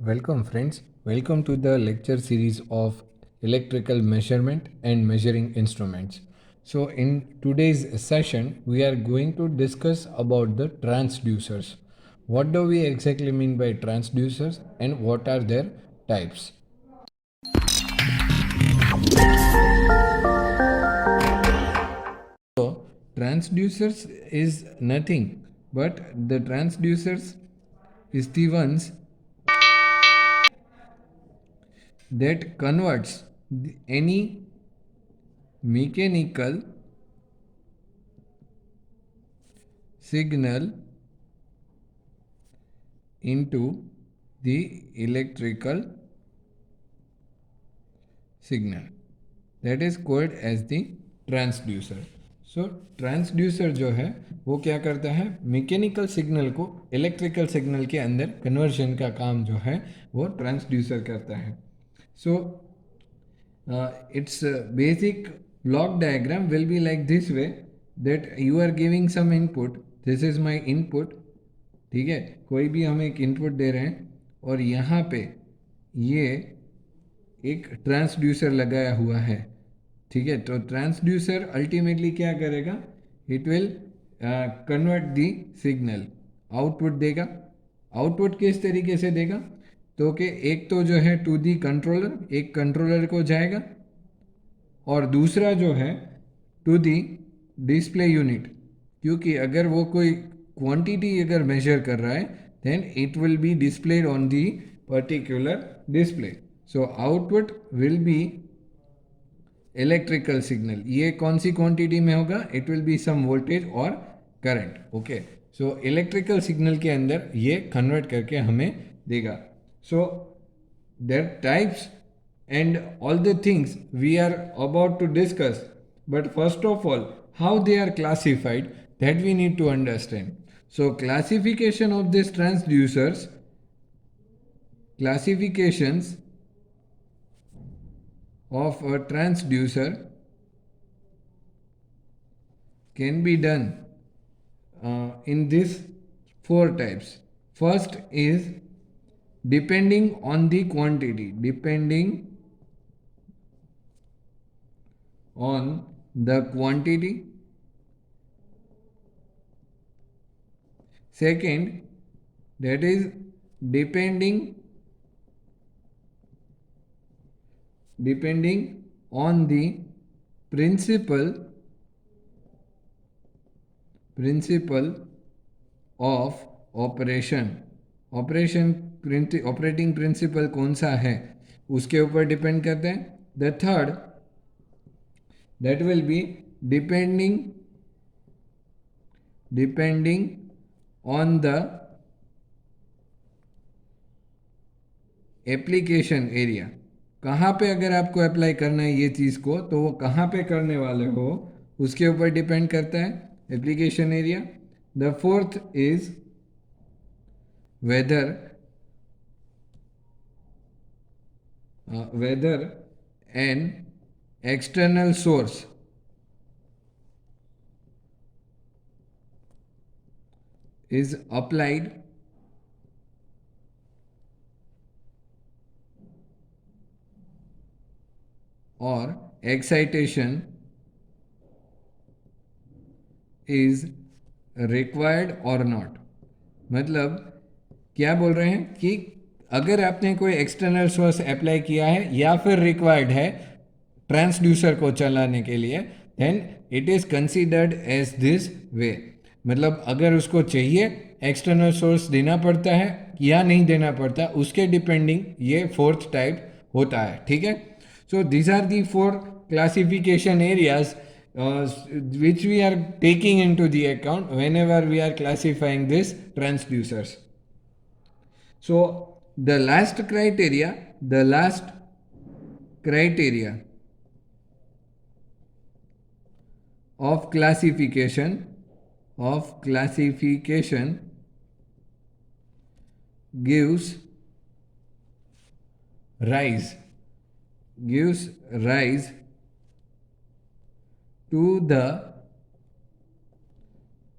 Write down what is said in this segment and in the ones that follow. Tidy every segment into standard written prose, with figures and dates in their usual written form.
Welcome friends, welcome to the lecture series of electrical measurement and measuring instruments. So in today's session, we are going to discuss about the transducers. What do we exactly mean by transducers and what are their types? So transducers is nothing but the transducers is the ones that converts any mechanical signal into the electrical signal, that is called as the transducer. So transducer जो है वो क्या करता है, mechanical signal को electrical signal के अंदर conversion का काम जो है वो ट्रांसड्यूसर करता है. सो its basic block diagram will be like this way, that you are giving some input, this is my input. ठीक है, कोई भी हम एक इनपुट दे रहे हैं और यहाँ पे ये एक ट्रांसड्यूसर लगाया हुआ है. ठीक है, तो ट्रांसड्यूसर अल्टीमेटली क्या करेगा, it will convert the signal, output देगा. आउटपुट किस तरीके से देगा, तो कि एक तो जो है टू दी कंट्रोलर, एक कंट्रोलर को जाएगा और दूसरा जो है टू दी डिस्प्ले यूनिट. क्योंकि अगर वो कोई क्वांटिटी अगर मेजर कर रहा है then it will be displayed on the particular display. So output will be electrical signal. ये कौन सी क्वांटिटी में होगा, it will be some voltage और current. Okay, so electrical signal के अंदर ये कन्वर्ट करके हमें देगा. So there types and all the things we are about to discuss, but first of all how they are classified, that we need to understand. So classification of these transducers, classifications of a transducer can be done in these four types. First is depending on the quantity, depending on the quantity. Second, that is depending on the principle of operation. Operating principle कौन सा है उसके ऊपर depend करते हैं. The third, that will be depending on the application area. कहाँ पे अगर आपको अप्लाई करना है ये चीज़ को, तो वो कहाँ पे करने वाले हो उसके ऊपर डिपेंड करता है, application area. The fourth is whether an external source is applied or excitation is required or not. मतलब क्या बोल रहे हैं कि अगर आपने कोई एक्सटर्नल सोर्स अप्लाई किया है या फिर रिक्वायर्ड है ट्रांसड्यूसर को चलाने के लिए, then it is considered as this way. मतलब अगर उसको चाहिए एक्सटर्नल सोर्स देना पड़ता है या नहीं देना पड़ता, उसके डिपेंडिंग ये फोर्थ टाइप होता है. ठीक है, so these are the four classification areas which we are taking into the account whenever we are classifying these transducers. So the last criteria of classification gives rise to the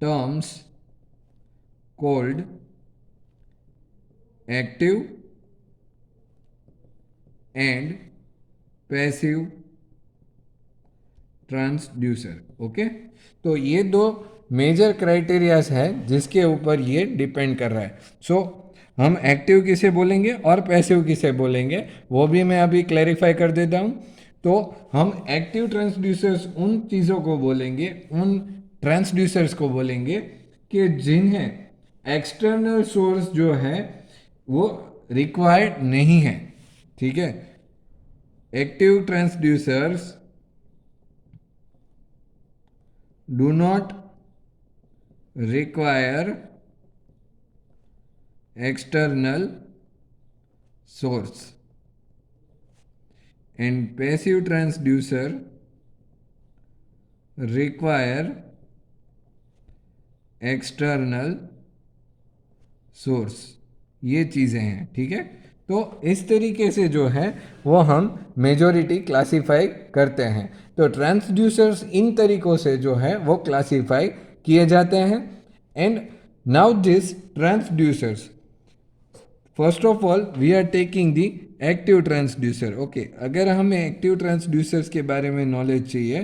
terms called active and passive transducer. Okay, तो ये दो major criterias है जिसके ऊपर ये depend कर रहा है। सो हम एक्टिव किसे बोलेंगे और पैसिव किसे बोलेंगे वो भी मैं अभी क्लैरिफाई कर देता हूँ। तो हम एक्टिव ट्रांसड्यूसर्स उन चीज़ों को बोलेंगे, उन ट्रांसड्यूसर्स को बोलेंगे कि जिन्हें एक्सटर्नल सोर्स जो है वो रिक्वायर्ड नहीं है। ठीक है, active transducers do not require external source, and passive transducer require external source। ये चीज़ें हैं। ठीक है, तो इस तरीके से जो है वो हम मेजॉरिटी क्लासीफाई करते हैं। तो ट्रांसड्यूसर्स इन तरीकों से जो है वो क्लासीफाई किए जाते हैं। And now this transducers, first of all we are taking the active transducer. Okay, अगर हमें एक्टिव ट्रांसड्यूसर्स के बारे में नॉलेज चाहिए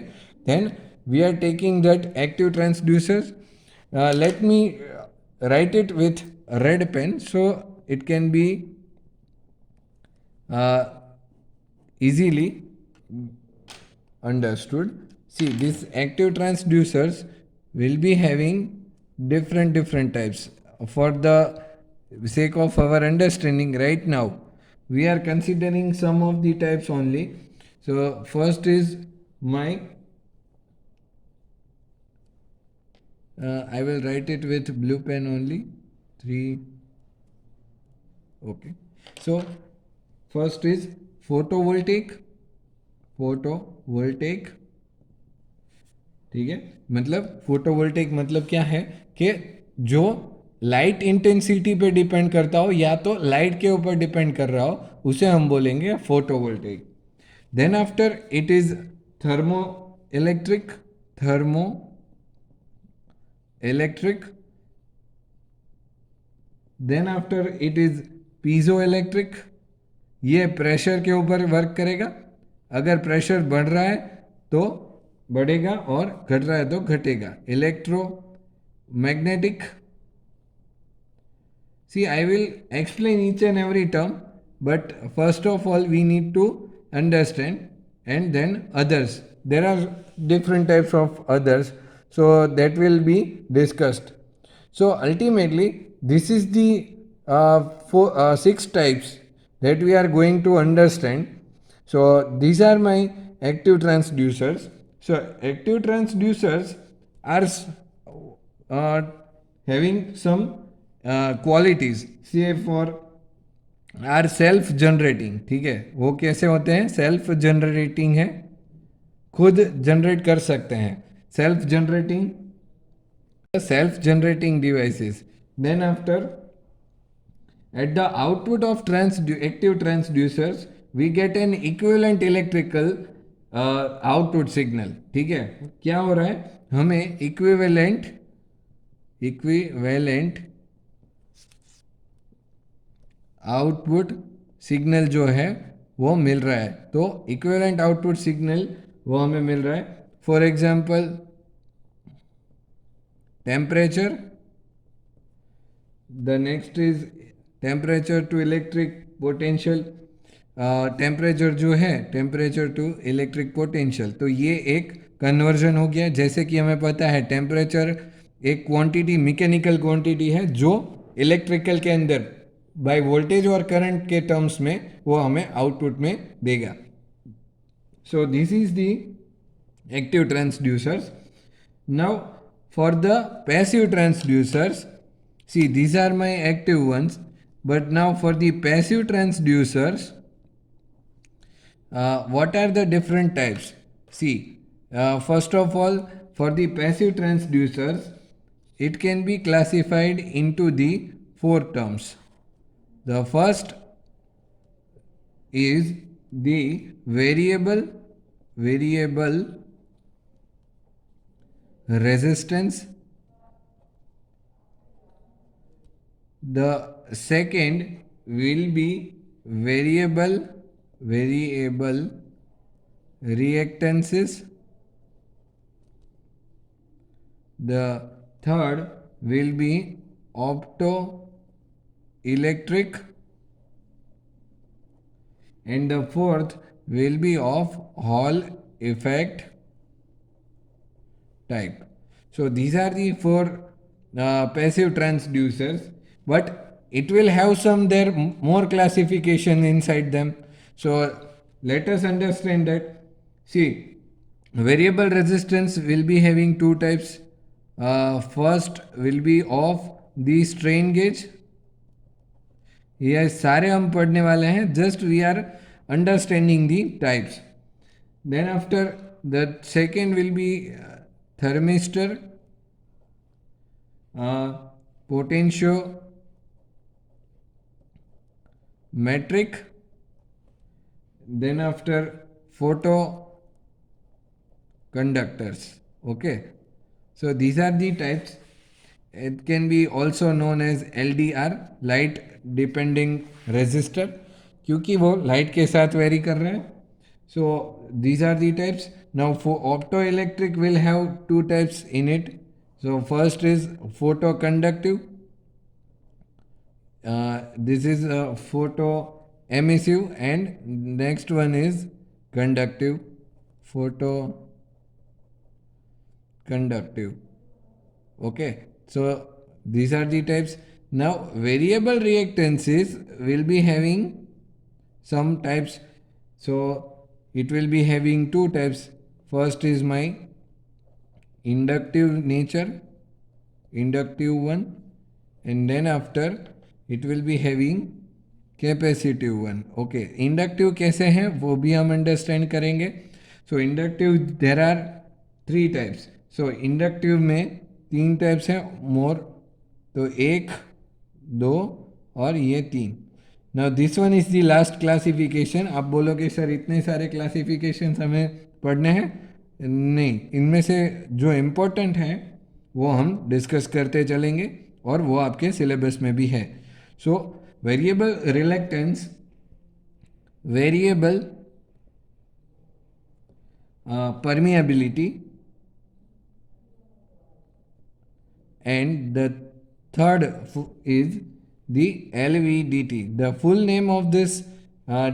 then we are taking that active transducers. Let me write it with a red pen so it can be easily understood. See, these active transducers will be having different types. For the sake of our understanding right now, we are considering some of the types only. So first is my I will write it with blue pen only. 3. Okay. So first is photovoltaic. Photovoltaic. ठीक है, मतलब photovoltaic मतलब क्या है कि जो light intensity पे depend करता हो या तो लाइट के ऊपर डिपेंड कर रहा हो उसे हम बोलेंगे photovoltaic. Then after it is thermo electric. Thermo electric. Then after it is piezo electric. ये प्रेशर के ऊपर वर्क करेगा। अगर प्रेशर बढ़ रहा है तो बढ़ेगा और घट रहा है तो घटेगा। Electro magnetic. See I will explain each and every term but first of all we need to understand and then others. There are different types of others so that will be discussed. So ultimately this is the 6 types that we are going to understand. So these are my active transducers. So active transducers are uh, having some qualities. Say for are self generating. ठीक है, वो कैसे होते हैं? Self generating है, खुद generate कर सकते हैं। Self generating devices. Then after at the output of active transducers we get an equivalent electrical output signal। ठीक है, क्या हो रहा है? हमें इक्विवेलेंट आउटपुट सिग्नल जो है वो मिल रहा है। तो इक्विवेलेंट आउटपुट सिग्नल वो हमें मिल रहा है। For example temperature. The next is temperature to electric potential. Temperature जो है, टेम्परेचर टू इलेक्ट्रिक पोटेंशियल, तो ये एक कन्वर्जन हो गया। जैसे कि हमें पता है टेम्परेचर एक क्वांटिटी, मैकेनिकल क्वांटिटी है जो इलेक्ट्रिकल के अंदर बाय वोल्टेज और करंट के टर्म्स में वो हमें आउटपुट में देगा। So this is the active transducers. Now for the passive transducers, see these are my active ones, but now for the passive transducers, what are the different types? See, first of all, for the passive transducers it can be classified into the 4 terms. The first is the variable resistance. The second will be variable variable reactances. The third will be optoelectric, and the fourth will be of Hall effect type. So these are the four passive transducers, but it will have some there more classification inside them. So let us understand that. See, variable resistance will be having two types. First will be of the strain gauge. ये सारे हम पढ़ने वाले हैं, just we are understanding the types. Then after, the second will be thermistor, potentiometric, then after photoconductors. Okay, so these are the types. It can be also known as LDR, light depending resistor, क्योंकि वो light के साथ very कर रहे हैं. So these are the types. Now for optoelectric will have two types in it. So first is photoconductive. This is photoemissive, and next one is conductive. Photoconductive. Okay, so these are the types. Now variable reactances will be having some types. So it will be having two types. First is my inductive nature, inductive one, and then after it will be having capacitive one. Okay, inductive कैसे हैं वो भी हम understand करेंगे. So inductive there are three types. So inductive में तीन types हैं मोर, तो एक, दो और ये तीन. Now this one is the last classification. आप बोलोगे सर इतने सारे क्लासिफिकेशन हमें पढ़ने हैं? नहीं, इनमें से जो इम्पोर्टेंट हैं वो हम डिस्कस करते चलेंगे और वो आपके सिलेबस में भी है. So variable reluctance, variable permeability, and the third is the LVDT. The full name of this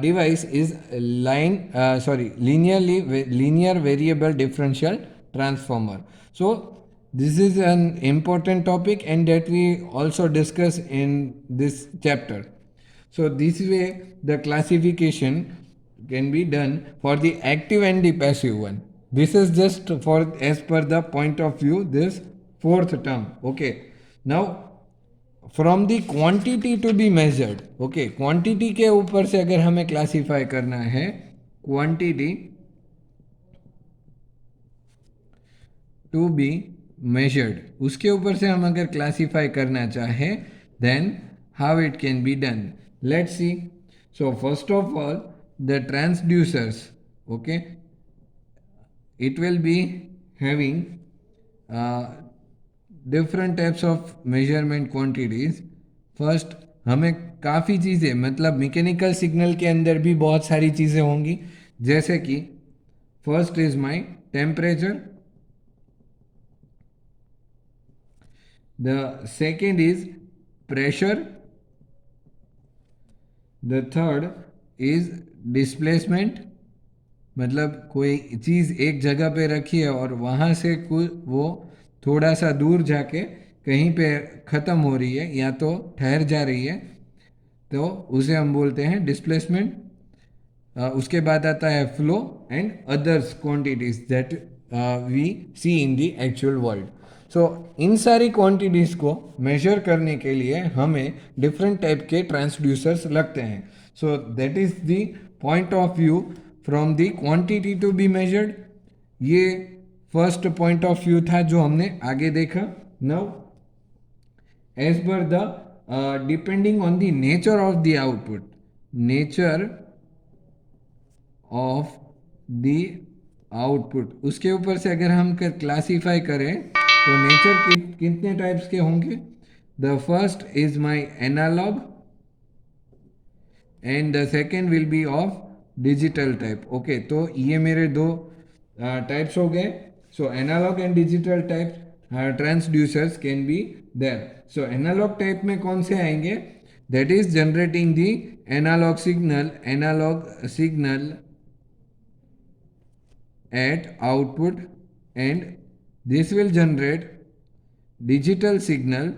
device is linear variable differential transformer. So this is an important topic, and that we also discuss in this chapter. So this way the classification can be done for the active and the passive one. This is just for as per the point of view, this fourth term. Okay, now from the quantity to be measured. Okay, quantity के ऊपर से अगर हमें classify करना है, quantity to be measured, उसके ऊपर से हम अगर क्लासीफाई करना चाहें, then how it can be done. Let's see. So first of all, the transducers. Okay, it will be having different types of measurement quantities. First, हमें काफ़ी चीज़ें, मतलब मैकेनिकल सिग्नल के अंदर भी बहुत सारी चीज़ें होंगी, जैसे कि first is my temperature, the second is pressure, the third is displacement, मतलब कोई चीज़ एक जगह पे रखी है और वहाँ से वो थोड़ा सा दूर जाके कहीं पे ख़त्म हो रही है या तो ठहर जा रही है, तो उसे हम बोलते हैं डिस्प्लेसमेंट. उसके बाद आता है flow and others quantities that we see in the actual world. So इन सारी क्वांटिटीज़ को मेजर करने के लिए हमें डिफरेंट टाइप के ट्रांसड्यूसर्स लगते हैं. So that is the point of view from the quantity to be measured. ये फर्स्ट पॉइंट ऑफ व्यू था जो हमने आगे देखा. Now as per the depending on the nature of the output, nature of the output, उसके ऊपर से अगर हम क्लासीफाई करें तो नेचर कितने टाइप्स के होंगे. The first is my analogue, and the second will be of digital type. Okay, तो ये मेरे दो टाइप्स हो गए। So analogue and digital type transducers can be there. So analogue type में कौन से आएंगे? That is generating the analogue signal at output, and this will generate digital signal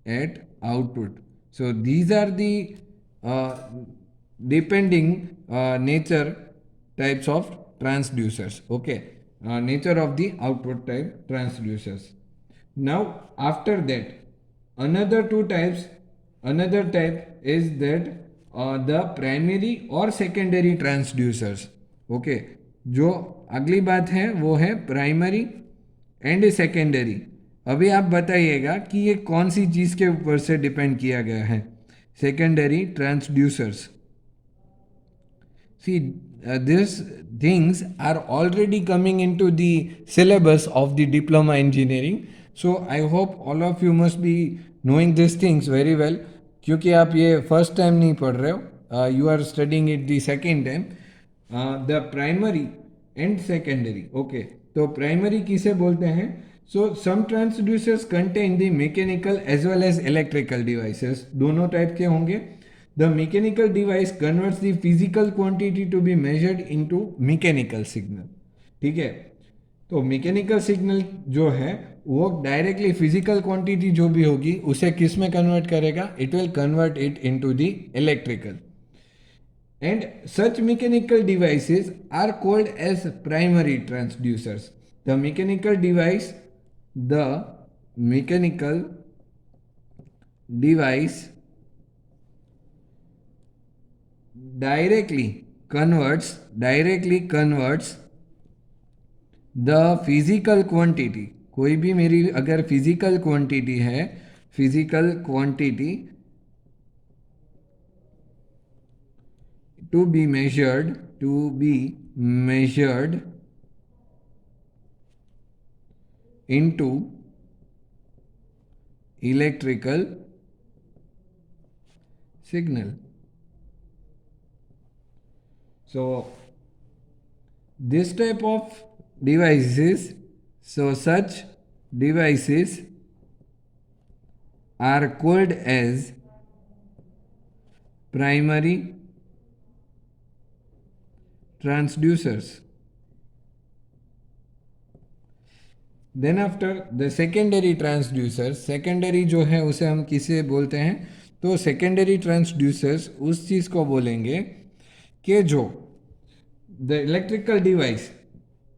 at output. So these are the depending nature types of transducers. Okay, nature of the output type transducers. Now after that, another another type is that the primary or secondary transducers. Okay, जो अगली बात है वो है primary and secondary. अभी आप बताइएगा कि ये कौन सी चीज़ के ऊपर से डिपेंड किया गया है। Secondary transducers, see, these things are already coming into the syllabus of the diploma engineering, so I hope all of you must be knowing these things very well, क्योंकि आप ये फर्स्ट टाइम नहीं पढ़ रहे हो, you are studying it the second time. The primary and secondary. Okay, तो primary किसे बोलते हैं? So some transducers contain the mechanical as well as electrical devices, दोनों टाइप के होंगे। The mechanical device converts the physical quantity to be measured into mechanical signal। ठीक है, तो मैकेनिकल सिग्नल जो है वो डायरेक्टली फिजिकल क्वांटिटी जो भी होगी उसे किस में कन्वर्ट करेगा? It will convert it into the electrical, and such mechanical devices are called as primary transducers. The mechanical device directly converts the physical quantity। कोई भी मेरी अगर फिजिकल क्वांटिटी है, physical quantity to be measured into electrical signal। So this type of devices, so such devices are called as primary transducers। Then after the secondary transducers, secondary जो है उसे हम किसे बोलते हैं? तो सेकेंडरी ट्रांसड्यूसर्स उस चीज़ को बोलेंगे कि जो the electrical device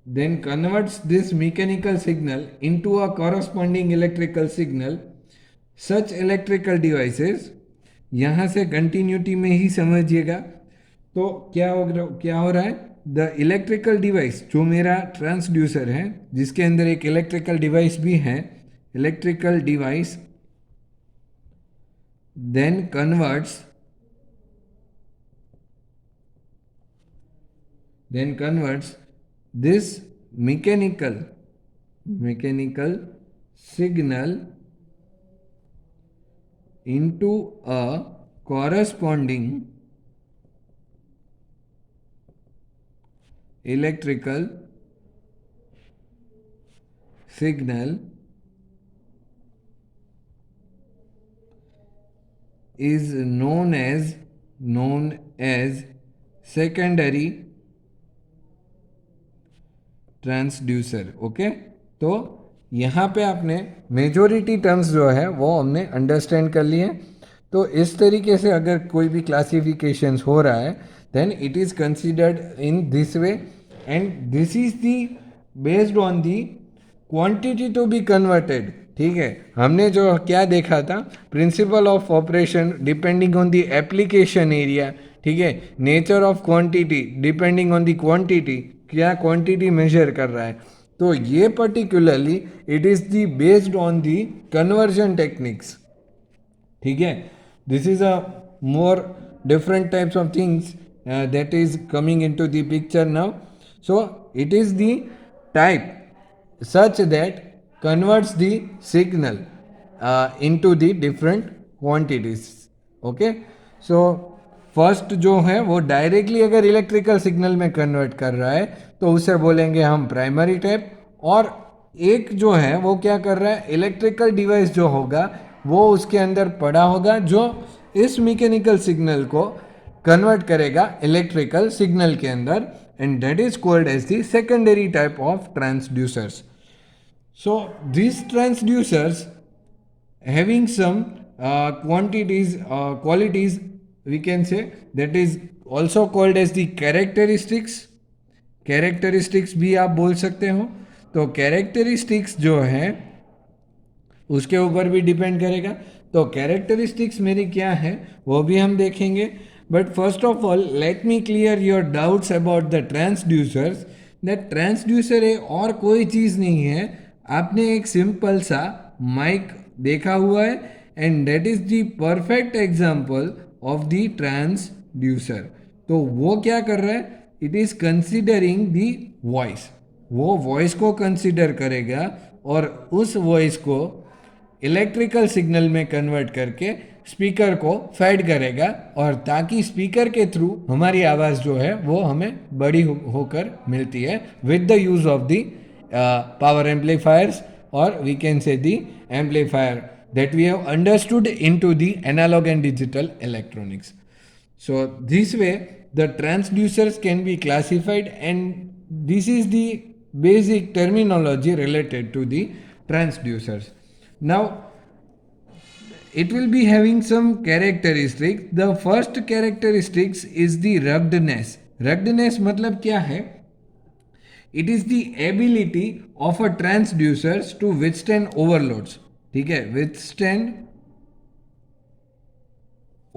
then converts this mechanical signal into a corresponding electrical signal। such electrical devices, यहाँ से कंटिन्यूटी में ही समझिएगा। तो क्या हो रहा है? द इलेक्ट्रिकल डिवाइस जो मेरा ट्रांसड्यूसर है, जिसके अंदर एक इलेक्ट्रिकल डिवाइस भी है, electrical device then converts this mechanical signal into a corresponding electrical signal is known as secondary transducer. Okay, तो यहाँ पे आपने मेजोरिटी टर्म्स जो है वो हमने अंडरस्टैंड कर लिए। तो इस तरीके से अगर कोई भी क्लासिफिकेशंस हो रहा है then it is considered in this way, and this is the based on the quantity to be converted. ठीक है, हमने जो क्या देखा था, principle of operation depending on the application area. ठीक है, nature of quantity depending on the quantity, क्या क्वांटिटी मेजर कर रहा है। तो ये particularly it is the based on the conversion techniques. ठीक है, this is a more different types of things that is coming into the picture now. So it is the type such that converts the signal into the different quantities. Okay, so first जो है वो directly अगर electrical signal में convert कर रहा है तो उसे बोलेंगे हम प्राइमरी टाइप. और एक जो है वो क्या कर रहा है, इलेक्ट्रिकल डिवाइस जो होगा वो उसके अंदर पड़ा होगा जो इस मैकेनिकल सिग्नल को कन्वर्ट करेगा इलेक्ट्रिकल सिग्नल के अंदर, and that is called as the secondary type of transducers. So these transducers having some qualities, we can say, that is also called as the characteristics. Characteristics भी आप बोल सकते हो. तो characteristics जो है उसके ऊपर भी डिपेंड करेगा. तो कैरेक्टरिस्टिक्स मेरी क्या है वो भी हम देखेंगे. But first of all let me clear your doubts about the transducers. That transducer है और कोई चीज़ नहीं है. आपने एक सिंपल सा माइक देखा हुआ है and that is the perfect example of the transducer. तो वो क्या कर रहा है, it is considering the voice. वो वॉइस को कंसिडर करेगा और उस वॉइस को इलेक्ट्रिकल सिग्नल में कन्वर्ट करके स्पीकर को फेड करेगा, और ताकि स्पीकर के थ्रू हमारी आवाज़ जो है वो हमें बड़ी होकर मिलती है with the use of the power amplifiers, or we can say the amplifier that we have understood into the analog and digital electronics. So this way the transducers can be classified, and this is the basic terminology related to the transducers. Now it will be having some characteristics. The first characteristics is the ruggedness. Ruggedness मतलब क्या है? It is the ability of a transducers to withstand overloads. ठीक है, withstand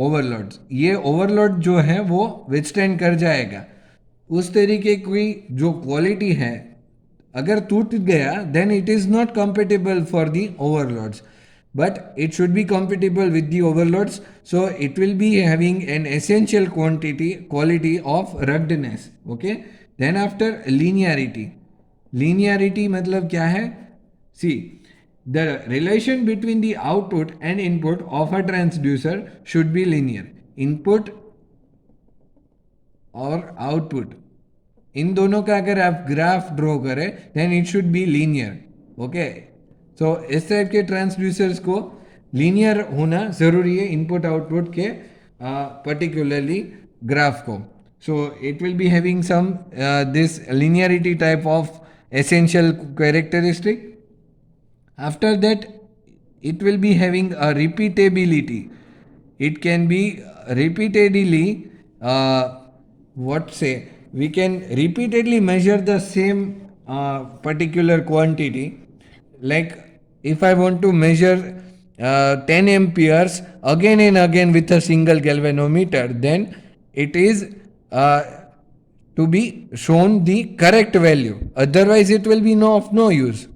overloads. ये overload जो है वो withstand कर जाएगा. उस तरीके की जो क्वालिटी है, अगर टूट गया then it is not compatible for the overloads, but it should be compatible with the overloads. So it will be having an essential quality of ruggedness. Okay. Then after linearity. Linearity मतलब क्या है? See, the relation between the output and input of a transducer should be linear. Input और output, इन दोनों का अगर आप graph draw करें then it should be linear. Okay. So इस टाइप के ट्रांसड्यूसर्स को लीनियर होना ज़रूरी है इनपुट आउटपुट के पर्टिकुलरली ग्राफ को. So it will be having some this linearity type of essential characteristic. After that, it will be having a repeatability. It can be repeatedly we can repeatedly measure the same particular quantity. Like if I want to measure 10 amperes again and again with a single galvanometer, then it is to be shown the correct value. Otherwise it will be of no use.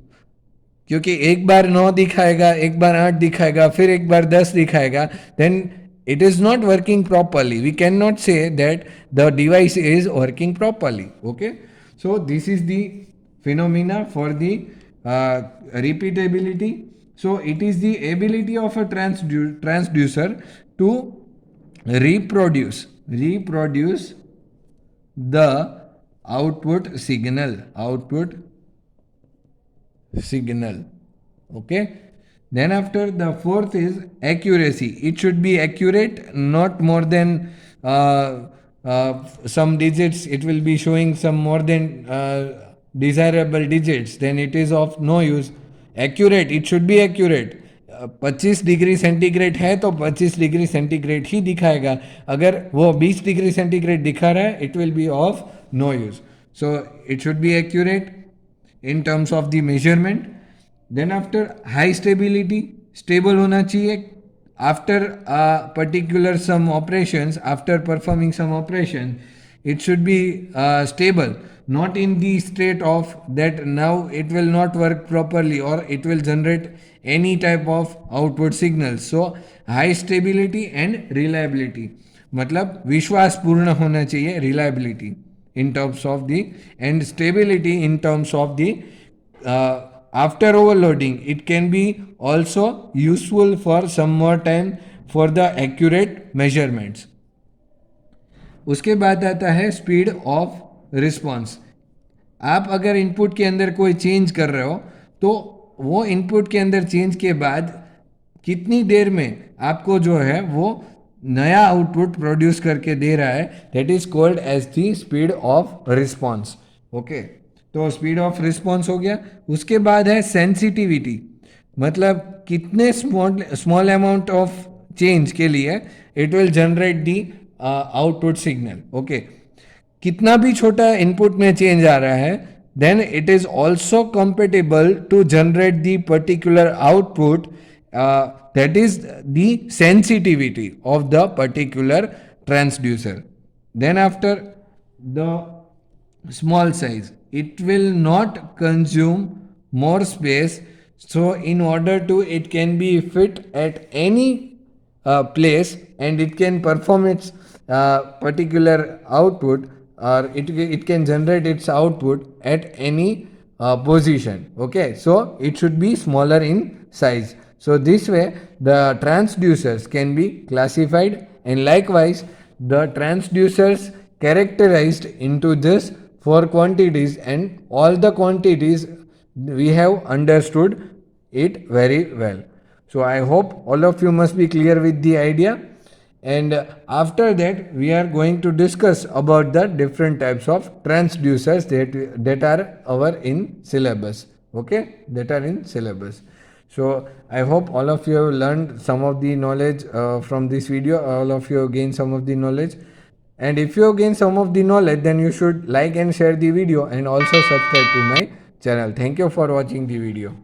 क्योंकि एक बार 9 दिखाएगा, एक बार 8 दिखाएगा, फिर एक बार 10 दिखाएगा, then it is not working properly. We cannot say that the device is working properly. Okay. So this is the phenomena for the repeatability. So it is the ability of a transducer to reproduce the output signal. Okay. Then after, the fourth is accuracy. It should be accurate, not more than some digits. It will be showing some more than desirable digits, then it is of no use. Accurate, it should be accurate. 25 degree centigrade है तो 25 degree centigrade ही दिखाएगा. अगर वो 20 degree centigrade दिखा रहा है, it will be of no use. So it should be accurate in terms of the measurement. Then after, high stability, stable होना चाहिए. After particular some operations, after performing some operation, it should be stable, not in the state of that now it will not work properly or it will generate any type of output signals. So high stability and reliability, मतलब विश्वास पूर्ण होना चाहिए. reliability in terms of the, and stability in terms of the after overloading. It can be also useful for some more time for the accurate measurements. उसके बाद आता है speed of response. आप अगर इनपुट के अंदर कोई चेंज कर रहे हो तो वो इनपुट के अंदर चेंज के बाद कितनी देर में आपको जो है वो नया आउटपुट प्रोड्यूस करके दे रहा है, that is called as the speed of response. Okay, तो स्पीड ऑफ रिस्पॉन्स हो गया. उसके बाद है सेंसिटिविटी, मतलब कितने स्मॉल अमाउंट ऑफ चेंज के लिए it will generate the output signal. Okay, कितना भी छोटा इनपुट में चेंज आ रहा है, then it is also compatible to generate the particular output, that is the sensitivity of the particular transducer. Then after the small size, it will not consume more space, so in order to it can be fit at any place and it can perform its particular output, or it can generate its output at any position. Okay, so it should be smaller in size. So this way the transducers can be classified, and likewise the transducers characterized into this four quantities, and all the quantities we have understood it very well. So I hope all of you must be clear with the idea, and after that we are going to discuss about the different types of transducers that are our in syllabus. Okay, that are in syllabus. So I hope all of you have learned some of the knowledge from this video. All of you have gained some of the knowledge, and if you have gained some of the knowledge, then you should like and share the video and also subscribe to my channel. Thank you for watching the video.